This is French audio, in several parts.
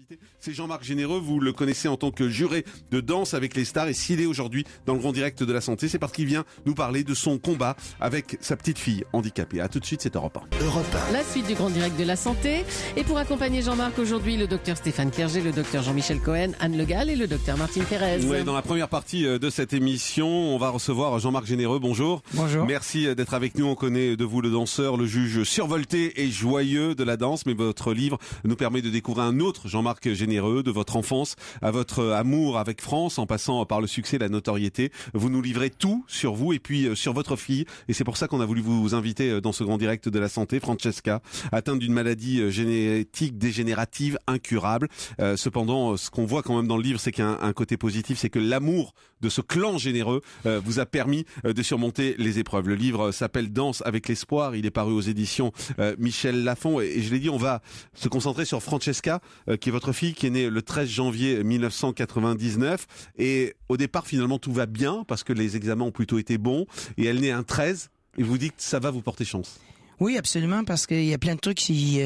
invité, c'est Jean-Marc Généreux. Vous le connaissez en tant que juré de Danse avec les stars. Et s'il est aujourd'hui dans le Grand Direct de la Santé, c'est parce qu'il vient nous parler de son combat avec sa petite fille handicapée. À tout de suite, c'est Europe 1. Europe 1. La suite du Grand Direct de la Santé. Et pour accompagner Jean-Marc aujourd'hui, le docteur Stéphane Clerget, le docteur Jean-Michel Cohen, Anne Le Gall et le docteur Martine Pérez. Oui, dans la première partie de cette émission, on va recevoir Jean-Marc Généreux. Bonjour. Bonjour. Merci d'être avec nous. On connaît de vous le danseur, le juge survolté et joyeux de la danse. Mais votre livre nous permet de découvrir un autre Jean-Marc Généreux, de votre enfance à votre amour avec France, en passant par le succès, la notoriété. Vous nous livrez tout sur vous et puis sur votre fille. Et c'est pour ça qu'on a voulu vous inviter dans ce Grand Direct de la Santé, Francesca, atteinte d'une maladie génétique dégénérative incurable. Cependant, ce qu'on voit quand même dans le livre, c'est qu'il y a un côté positif, c'est que l'amour de ce clan généreux vous a permis de surmonter les épreuves. Le livre s'appelle Danse avec l'espoir. Il est paru aux éditions Michel Lafon. Et je l'ai dit, on va se concentrer sur Francesca, qui est votre fille, qui est née le 13 janvier 1999. Et au départ, finalement, tout va bien parce que les examens ont plutôt été bons. Et elle naît un 13. Et vous dites que ça va vous porter chance. Oui, absolument, parce qu'il y a plein de trucs qui...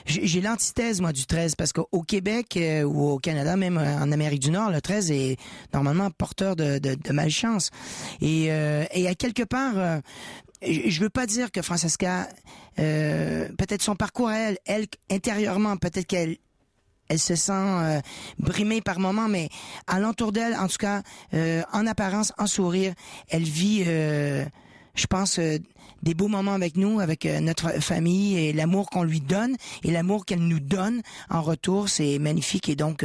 j'ai l'antithèse, moi, du 13, parce qu'au Québec ou au Canada, même en Amérique du Nord, le 13 est normalement porteur de malchance. Et à quelque part... je veux pas dire que Francesca, peut-être son parcours à elle intérieurement, peut-être qu'elle se sent brimée par moments, mais alentour d'elle, en tout cas, en apparence, en sourire, elle vit, je pense, des beaux moments avec nous, avec notre famille et l'amour qu'on lui donne et l'amour qu'elle nous donne en retour, c'est magnifique et donc...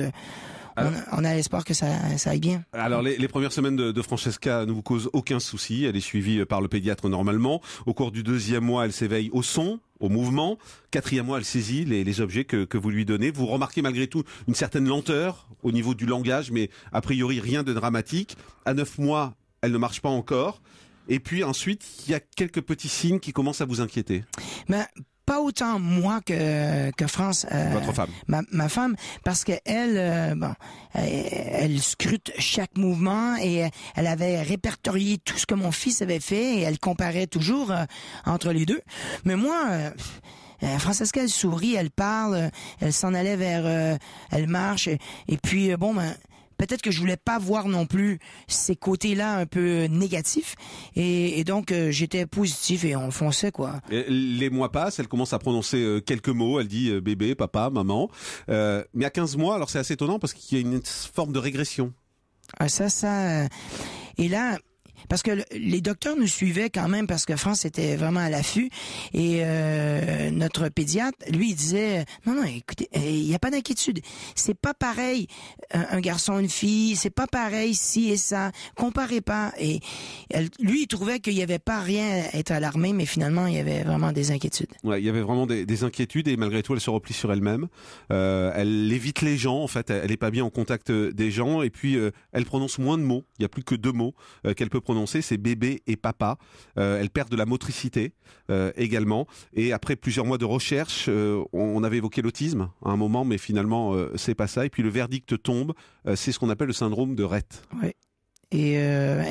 on a l'espoir que ça aille bien. Alors, les premières semaines de Francesca ne vous causent aucun souci. Elle est suivie par le pédiatre normalement. Au cours du 2e mois, elle s'éveille au son, au mouvement. 4e mois, elle saisit les objets que vous lui donnez. Vous remarquez malgré tout une certaine lenteur au niveau du langage, mais a priori rien de dramatique. À 9 mois, elle ne marche pas encore. Et puis ensuite, il y a quelques petits signes qui commencent à vous inquiéter. Mais pas autant moi que France, votre femme, ma femme, parce que elle scrute chaque mouvement et elle avait répertorié tout ce que mon fils avait fait et elle comparait toujours entre les deux. Mais moi, Francesca, elle sourit, elle parle, elle s'en allait vers, elle marche et puis peut-être que je voulais pas voir non plus ces côtés-là un peu négatifs et donc j'étais positif et on fonçait quoi. Et les mois passent, elle commence à prononcer quelques mots, elle dit bébé, papa, maman. Mais à 15 mois, alors c'est assez étonnant parce qu'il y a une forme de régression. Et là, parce que les docteurs nous suivaient quand même parce que France était vraiment à l'affût et notre pédiatre, lui, il disait non, écoutez, il y a pas d'inquiétude. C'est pas pareil un garçon, une fille, c'est pas pareil ci et ça. Comparez pas. Et lui, il trouvait qu'il y avait pas rien à être alarmé, mais finalement, il y avait vraiment des inquiétudes. Ouais, il y avait vraiment des inquiétudes et malgré tout, elle se replie sur elle-même. Elle évite les gens. En fait, elle est pas bien en contact des gens et puis elle prononce moins de mots. Il y a plus que 2 mots qu'elle peut prononcer, c'est bébé et papa. Elle perd de la motricité également. Et après plusieurs mois de recherche, on avait évoqué l'autisme à un moment, mais finalement c'est pas ça. Et puis le verdict tombe, c'est ce qu'on appelle le syndrome de Rett. Oui. Et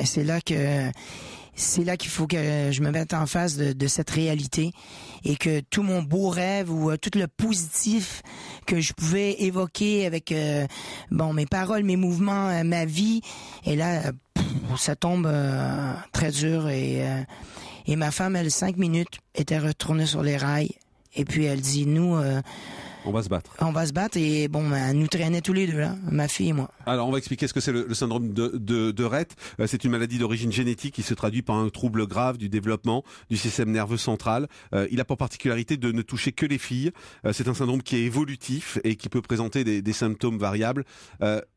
c'est là qu'il faut que je me mette en face de cette réalité et que tout mon beau rêve ou tout le positif que je pouvais évoquer avec mes paroles, mes mouvements, ma vie, et là ça tombe très dur et ma femme, elle 5 minutes était retournée sur les rails et puis elle dit nous on va se battre. On va se battre et elle nous traînait tous les deux là, ma fille et moi. Alors on va expliquer ce que c'est le syndrome de Rett. C'est une maladie d'origine génétique qui se traduit par un trouble grave du développement du système nerveux central. Il a pour particularité de ne toucher que les filles. C'est un syndrome qui est évolutif et qui peut présenter des symptômes variables.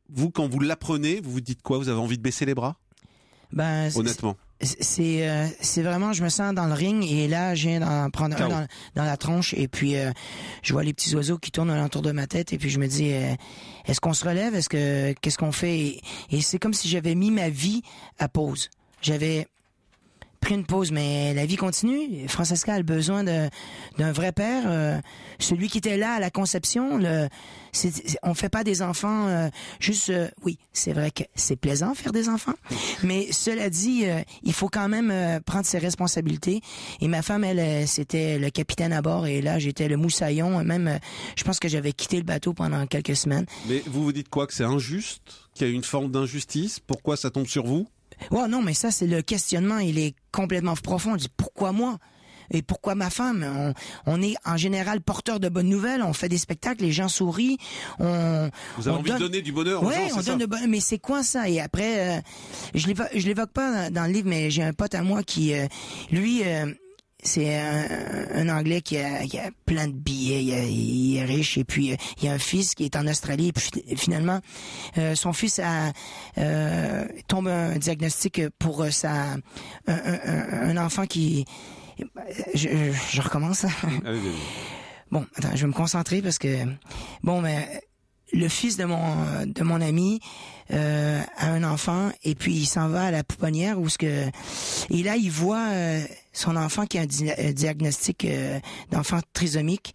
Vous, quand vous l'apprenez, vous vous dites quoi? Vous avez envie de baisser les bras? Honnêtement. C'est vraiment, je me sens dans le ring et là, je viens d'en prendre un dans la tronche et puis je vois les petits oiseaux qui tournent alentour de ma tête et puis je me dis, est-ce qu'on se relève? Qu'est-ce qu'on fait? Et c'est comme si j'avais mis ma vie à pause. J'avais pris une pause, mais la vie continue. Francesca a le besoin d'un vrai père. Celui qui était là à la conception, on fait pas des enfants juste... oui, c'est vrai que c'est plaisant faire des enfants, mais cela dit, il faut quand même prendre ses responsabilités. Et ma femme, elle, c'était le capitaine à bord, et là, j'étais le moussaillon. Même, je pense que j'avais quitté le bateau pendant quelques semaines. Mais vous vous dites quoi? Que c'est injuste? Qu'il y a une forme d'injustice? Pourquoi ça tombe sur vous? Ouais, non, mais ça, c'est le questionnement, il est complètement profond. On dit, pourquoi moi? Et pourquoi ma femme? On est en général porteur de bonnes nouvelles, on fait des spectacles, les gens sourient. Vous avez envie de donner du bonheur aux gens, on donne mais c'est quoi ça? Et après, je l'évoque pas dans le livre, mais j'ai un pote à moi qui, lui... c'est un Anglais qui a plein de billets, il est riche, et puis il y a un fils qui est en Australie, et puis finalement son fils tombe un diagnostic pour un enfant qui... Je recommence. Allez. Bon, attends, je vais me concentrer parce que mais le fils de mon ami a un enfant, et puis il s'en va à la pouponnière et là il voit son enfant qui a un diagnostic d'enfant trisomique,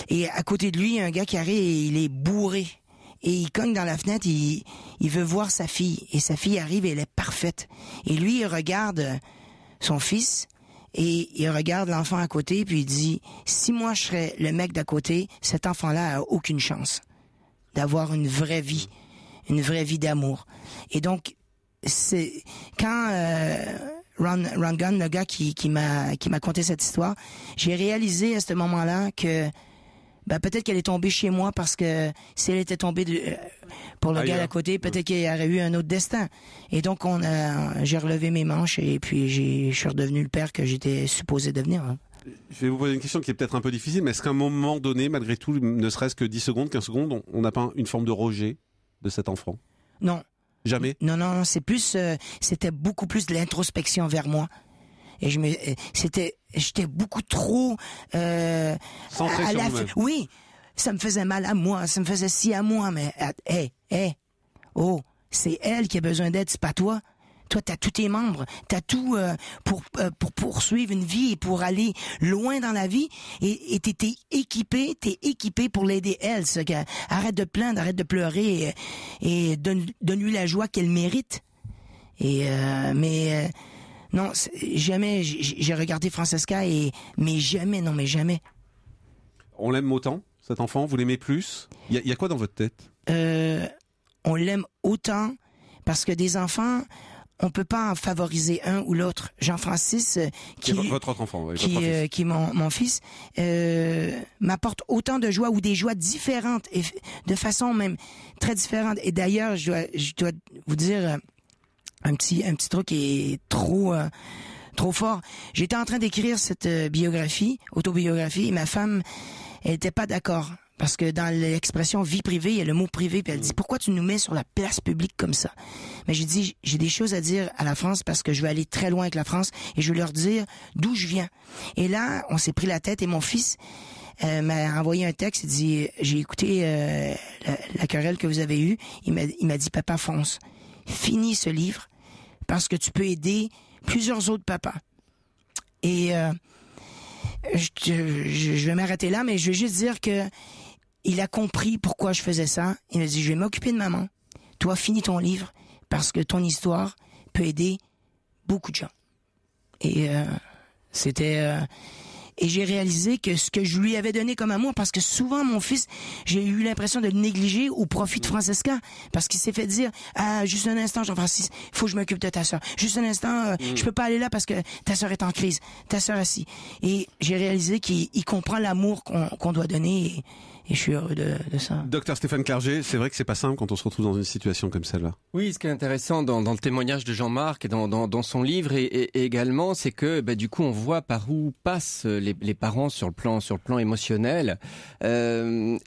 et à côté de lui il y a un gars qui arrive et il est bourré, et il cogne dans la fenêtre, il veut voir sa fille, et sa fille arrive et elle est parfaite, et lui il regarde son fils et il regarde l'enfant à côté, puis il dit, si moi je serais le mec d'à côté, cet enfant-là a aucune chance d'avoir une vraie vie d'amour. Et donc, c'est quand Ron Gunn, le gars qui m'a conté cette histoire, j'ai réalisé à ce moment-là que peut-être qu'elle est tombée chez moi, parce que si elle était tombée pour le gars à côté, peut-être qu'il y aurait eu un autre destin. Et donc j'ai relevé mes manches, et puis je suis redevenu le père que j'étais supposé devenir. Hein. Je vais vous poser une question qui est peut-être un peu difficile, mais est-ce qu'à un moment donné, malgré tout, ne serait-ce que 10 secondes, 15 secondes, on n'a pas une forme de rejet de cet enfant? Non. Jamais? Non, c'est plus, c'était beaucoup plus de l'introspection vers moi. Et j'étais beaucoup trop, centré sur vous-même. Oui, ça me faisait mal à moi, ça me faisait si à moi, mais, c'est elle qui a besoin d'aide, c'est pas toi. Toi, t'as tous tes membres, t'as tout pour poursuivre une vie et pour aller loin dans la vie, et t'es équipé pour l'aider elle. Arrête de plaindre, arrête de pleurer, et donne-lui la joie qu'elle mérite. Non, jamais j'ai regardé Francesca, mais jamais. On l'aime autant, cet enfant? Vous l'aimez plus? Il y a quoi dans votre tête? On l'aime autant parce que des enfants, on peut pas en favoriser un ou l'autre. Jean-Francis, qui est votre autre enfant, qui est mon fils, m'apporte autant de joie, ou des joies différentes, et de façon même très différente. Et d'ailleurs, je dois vous dire un petit truc qui est trop fort. J'étais en train d'écrire cette autobiographie, et ma femme, elle était pas d'accord. Parce que dans l'expression vie privée, il y a le mot privé, puis elle dit, pourquoi tu nous mets sur la place publique comme ça? Mais j'ai dit, j'ai des choses à dire à la France, parce que je veux aller très loin avec la France, et je veux leur dire d'où je viens. Et là, on s'est pris la tête, et mon fils m'a envoyé un texte, il dit, j'ai écouté la querelle que vous avez eue, il m'a dit, papa, fonce, finis ce livre, parce que tu peux aider plusieurs autres papas. Et je vais m'arrêter là, mais je veux juste dire que il a compris pourquoi je faisais ça. Il m'a dit, je vais m'occuper de maman. Toi, finis ton livre, parce que ton histoire peut aider beaucoup de gens. Et et j'ai réalisé que ce que je lui avais donné comme amour, parce que souvent mon fils, j'ai eu l'impression de le négliger au profit de Francesca, parce qu'il s'est fait dire, juste un instant, Jean-Francis, il faut que je m'occupe de ta sœur. Juste un instant, je peux pas aller là parce que ta sœur est en crise. Ta sœur assis. Et j'ai réalisé qu'il comprend l'amour qu'on doit donner, et je suis heureux de ça. Docteur Stéphane Clerget, c'est vrai que c'est pas simple quand on se retrouve dans une situation comme celle-là. Oui, ce qui est intéressant dans le témoignage de Jean-Marc et dans son livre et également, c'est que du coup on voit par où passent les parents sur le plan émotionnel. Et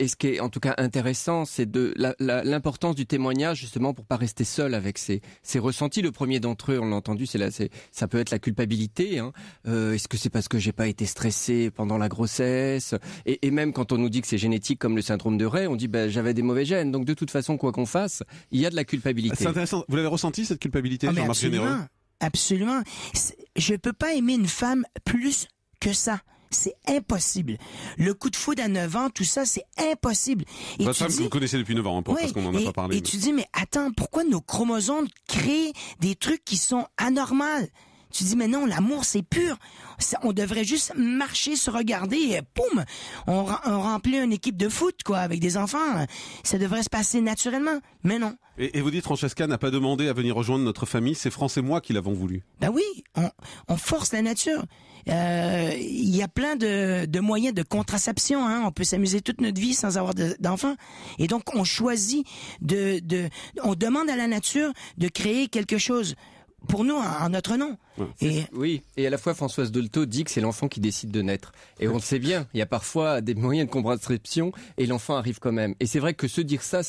ce qui est en tout cas intéressant, c'est de l'importance du témoignage, justement, pour pas rester seul avec ses ressentis. Le premier d'entre eux, on l'a entendu, ça peut être la culpabilité. Hein. Est-ce que c'est parce que j'ai pas été stressé pendant la grossesse? Et même quand on nous dit que c'est génétique, comme le syndrome de Rey, on dit j'avais des mauvais gènes, donc de toute façon, quoi qu'on fasse, il y a de la culpabilité. C'est intéressant. Vous l'avez ressenti, cette culpabilité, Jean-Marc Généreux? Absolument. Je peux pas aimer une femme plus que ça. C'est impossible. Le coup de foudre à 9 ans, tout ça, c'est impossible. Et votre femme que vous connaissez depuis 9 ans, hein, parce qu'on n'en a pas parlé. Et tu dis, mais attends, pourquoi nos chromosomes créent des trucs qui sont anormaux? Tu dis, mais non, l'amour, c'est pur. On devrait juste marcher, se regarder, et poum, on remplit une équipe de foot, quoi, avec des enfants. Ça devrait se passer naturellement. Mais non. Et vous dites, Francesca n'a pas demandé à venir rejoindre notre famille, c'est France et moi qui l'avons voulu. Ben oui, on force la nature. Il y a plein de moyens de contraception, hein. On peut s'amuser toute notre vie sans avoir d'enfants. Et donc, on choisit on demande à la nature de créer quelque chose. Pour nous, en notre nom. Oui, et à la fois Françoise Dolto dit que c'est l'enfant qui décide de naître. Et on le sait bien, il y a parfois des moyens de contraception et l'enfant arrive quand même. Et c'est vrai que se dire ça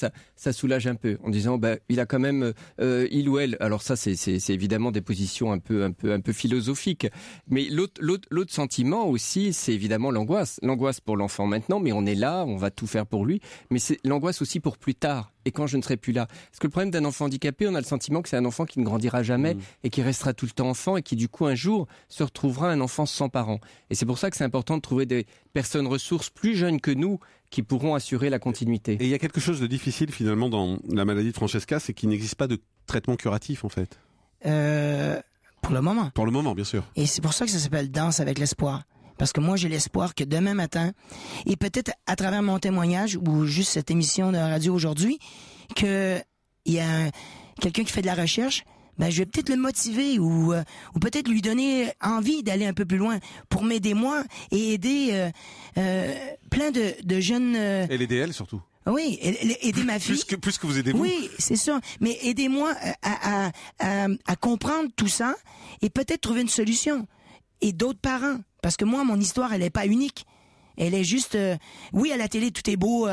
soulage un peu, en disant il a quand même il ou elle. Alors ça, c'est évidemment des positions un peu philosophiques. Mais l'autre sentiment aussi, c'est évidemment l'angoisse. L'angoisse pour l'enfant maintenant, mais on est là, on va tout faire pour lui. Mais c'est l'angoisse aussi pour plus tard. Et quand je ne serai plus là. Parce que le problème d'un enfant handicapé, on a le sentiment que c'est un enfant qui ne grandira jamais et qui restera tout le temps enfant et qui du coup un jour se retrouvera un enfant sans parents. Et c'est pour ça que c'est important de trouver des personnes ressources plus jeunes que nous qui pourront assurer la continuité. Et il y a quelque chose de difficile finalement dans la maladie de Francesca, c'est qu'il n'existe pas de traitement curatif en fait. Pour le moment. Pour le moment, bien sûr. Et c'est pour ça que ça s'appelle Danse avec l'espoir. Parce que moi, j'ai l'espoir que demain matin, et peut-être à travers mon témoignage ou juste cette émission de radio aujourd'hui, que il y a quelqu'un qui fait de la recherche, je vais peut-être le motiver ou peut-être lui donner envie d'aller un peu plus loin pour m'aider moi et aider plein de jeunes. Et l'aider elle surtout. Oui, aider ma fille. Plus que vous aidez vous. Oui, c'est ça. Mais aidez-moi à comprendre tout ça et peut-être trouver une solution. Et d'autres parents. Parce que moi, mon histoire, elle est pas unique. Elle est juste, oui, à la télé, tout est beau,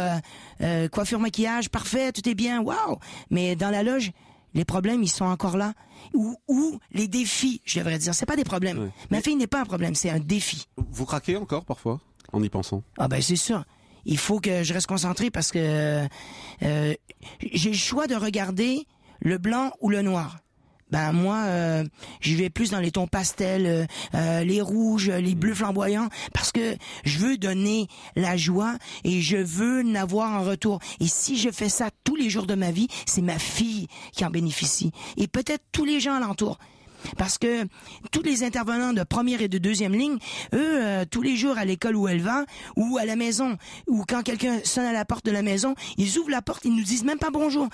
coiffure, maquillage, parfait, tout est bien, waouh. Mais dans la loge, les problèmes, ils sont encore là. Ou les défis, je devrais dire. C'est pas des problèmes. Oui. Ma fille n'est pas un problème, c'est un défi. Vous craquez encore parfois, en y pensant? Ah c'est sûr. Il faut que je reste concentré parce que j'ai le choix de regarder le blanc ou le noir. Moi, j'y vais plus dans les tons pastels, les rouges, les bleus flamboyants, parce que je veux donner la joie et je veux n'avoir en retour. Et si je fais ça tous les jours de ma vie, c'est ma fille qui en bénéficie. Et peut-être tous les gens alentour. Parce que tous les intervenants de première et de deuxième ligne, eux, tous les jours à l'école où elle va, ou à la maison, ou quand quelqu'un sonne à la porte de la maison, ils ouvrent la porte, ils nous disent même pas bonjour.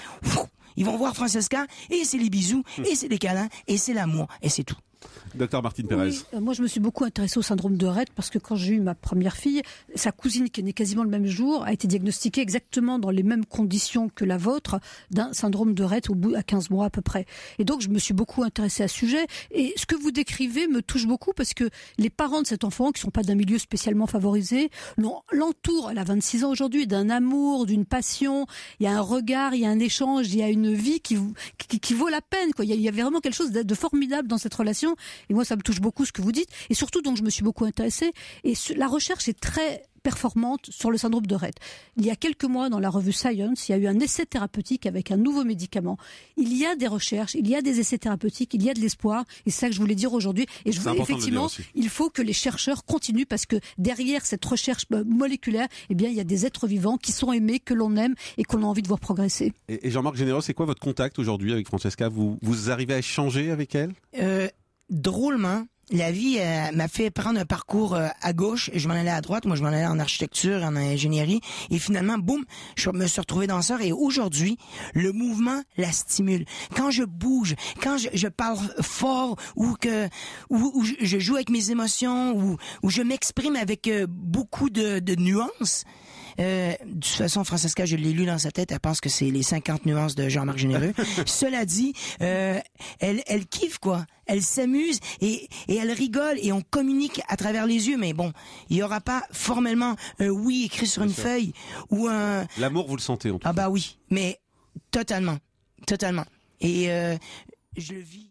Ils vont voir Francesca, et c'est les bisous, et c'est les câlins, et c'est l'amour, et c'est tout. Docteur Martine Pérez. Oui, moi je me suis beaucoup intéressée au syndrome de Rett parce que quand j'ai eu ma première fille, sa cousine qui est née quasiment le même jour a été diagnostiquée exactement dans les mêmes conditions que la vôtre d'un syndrome de Rett au bout à 15 mois à peu près. Et donc je me suis beaucoup intéressée à ce sujet et ce que vous décrivez me touche beaucoup parce que les parents de cet enfant qui sont pas d'un milieu spécialement favorisé l'entourent, elle a 26 ans aujourd'hui, d'un amour, d'une passion, il y a un regard, il y a un échange, il y a une vie qui vaut la peine quoi. Il y a vraiment quelque chose de formidable dans cette relation. Et moi, ça me touche beaucoup ce que vous dites. Et surtout, donc, je me suis beaucoup intéressée. Et la recherche est très performante sur le syndrome de Rett. Il y a quelques mois, dans la revue Science, il y a eu un essai thérapeutique avec un nouveau médicament. Il y a des recherches, il y a des essais thérapeutiques, il y a de l'espoir. Et c'est ça que je voulais dire aujourd'hui. Et effectivement, il faut que les chercheurs continuent parce que derrière cette recherche moléculaire, il y a des êtres vivants qui sont aimés, que l'on aime et qu'on a envie de voir progresser. Et Jean-Marc Généreux, c'est quoi votre contact aujourd'hui avec Francesca? Vous arrivez à échanger avec elle? Drôlement, la vie m'a fait prendre un parcours à gauche et je m'en allais à droite. Moi, je m'en allais en architecture, en ingénierie. Et finalement, boum, je me suis retrouvé danseur. Et aujourd'hui, le mouvement la stimule. Quand je bouge, quand je parle fort ou je joue avec mes émotions ou je m'exprime avec beaucoup de nuances. De toute façon, Francesca, je l'ai lu dans sa tête, elle pense que c'est les 50 nuances de Jean-Marc Généreux. Cela dit, elle kiffe, quoi. Elle s'amuse et elle rigole et on communique à travers les yeux. Mais bon, il y aura pas formellement un oui écrit sur une feuille ou un... L'amour, vous le sentez en tout cas. Ah oui, mais totalement. Et je le vis.